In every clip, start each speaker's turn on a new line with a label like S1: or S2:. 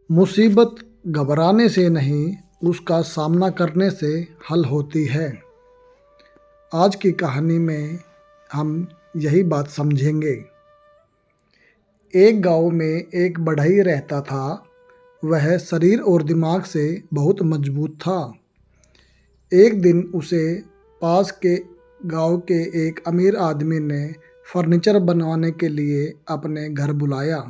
S1: मुसीबत घबराने से नहीं, उसका सामना करने से हल होती है। आज की कहानी में हम यही बात समझेंगे। एक गांव में एक बढ़ई रहता था। वह शरीर और दिमाग से बहुत मजबूत था। एक दिन उसे पास के गांव के एक अमीर आदमी ने फर्नीचर बनवाने के लिए अपने घर बुलाया।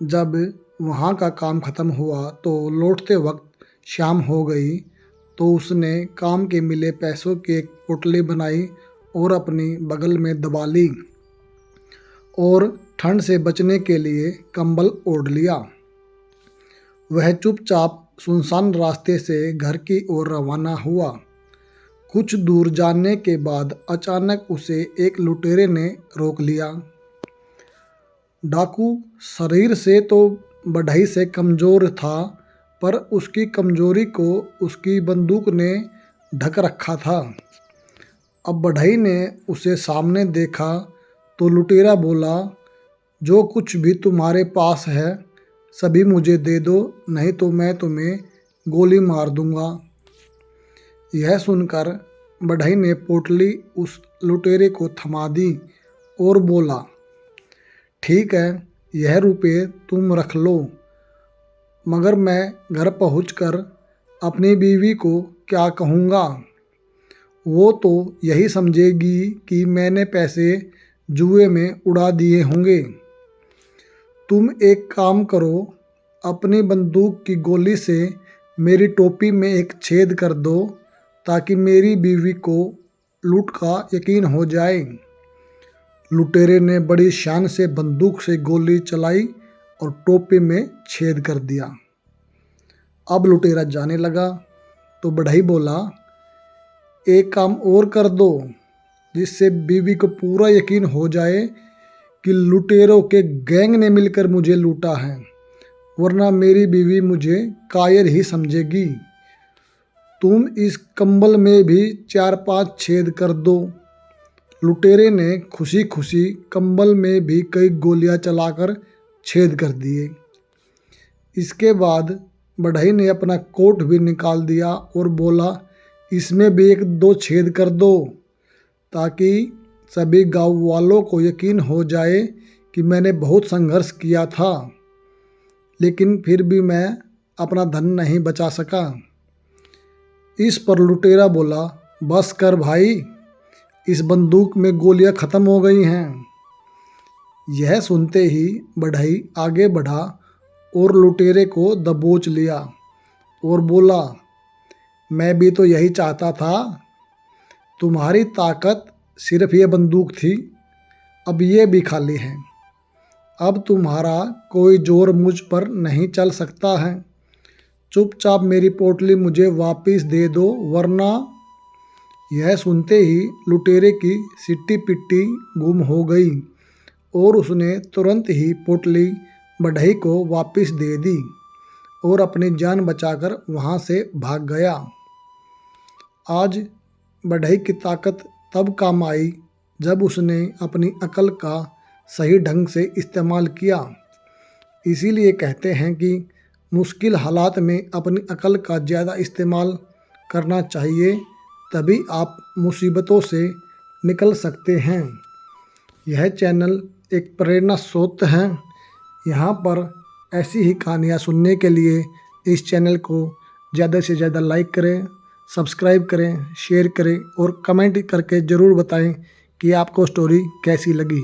S1: जब वहाँ का काम ख़त्म हुआ तो लौटते वक्त शाम हो गई, तो उसने काम के मिले पैसों की एक पोटली बनाई और अपनी बगल में दबा ली और ठंड से बचने के लिए कंबल ओढ़ लिया। वह चुपचाप सुनसान रास्ते से घर की ओर रवाना हुआ। कुछ दूर जाने के बाद अचानक उसे एक लुटेरे ने रोक लिया। डाकू शरीर से तो बढ़ई से कमज़ोर था, पर उसकी कमज़ोरी को उसकी बंदूक ने ढक रखा था। अब बढ़ई ने उसे सामने देखा तो लुटेरा बोला, जो कुछ भी तुम्हारे पास है सभी मुझे दे दो, नहीं तो मैं तुम्हें गोली मार दूंगा। यह सुनकर बढ़ई ने पोटली उस लुटेरे को थमा दी और बोला, ठीक है, यह रुपये तुम रख लो, मगर मैं घर पहुंचकर अपनी बीवी को क्या कहूँगा? वो तो यही समझेगी कि मैंने पैसे जुए में उड़ा दिए होंगे। तुम एक काम करो, अपनी बंदूक की गोली से मेरी टोपी में एक छेद कर दो, ताकि मेरी बीवी को लूट का यकीन हो जाए। लुटेरे ने बड़ी शान से बंदूक से गोली चलाई और टोपी में छेद कर दिया। अब लुटेरा जाने लगा तो बढ़ई बोला, एक काम और कर दो, जिससे बीवी को पूरा यकीन हो जाए कि लुटेरों के गैंग ने मिलकर मुझे लूटा है, वरना मेरी बीवी मुझे कायर ही समझेगी। तुम इस कंबल में भी 4-5 छेद कर दो। लुटेरे ने खुशी खुशी कंबल में भी कई गोलियां चलाकर छेद कर दिए। इसके बाद बढ़ई ने अपना कोट भी निकाल दिया और बोला, इसमें भी 1-2 छेद कर दो, ताकि सभी गांव वालों को यकीन हो जाए कि मैंने बहुत संघर्ष किया था, लेकिन फिर भी मैं अपना धन नहीं बचा सका। इस पर लुटेरा बोला, बस कर भाई, इस बंदूक में गोलियां ख़त्म हो गई हैं। यह सुनते ही बढ़ई आगे बढ़ा और लुटेरे को दबोच लिया और बोला, मैं भी तो यही चाहता था। तुम्हारी ताकत सिर्फ ये बंदूक थी, अब ये भी खाली है। अब तुम्हारा कोई जोर मुझ पर नहीं चल सकता है। चुपचाप मेरी पोटली मुझे वापस दे दो, वरना। यह सुनते ही लुटेरे की सिट्टी पिट्टी गुम हो गई और उसने तुरंत ही पोटली बढ़ई को वापस दे दी और अपनी जान बचाकर वहाँ से भाग गया। आज बढ़ई की ताकत तब काम आई जब उसने अपनी अकल का सही ढंग से इस्तेमाल किया। इसीलिए कहते हैं कि मुश्किल हालात में अपनी अकल का ज़्यादा इस्तेमाल करना चाहिए, तभी आप मुसीबतों से निकल सकते हैं। यह चैनल एक प्रेरणा स्रोत है। यहाँ पर ऐसी ही कहानियाँ सुनने के लिए इस चैनल को ज़्यादा से ज़्यादा लाइक करें, सब्सक्राइब करें, शेयर करें और कमेंट करके ज़रूर बताएं कि आपको स्टोरी कैसी लगी।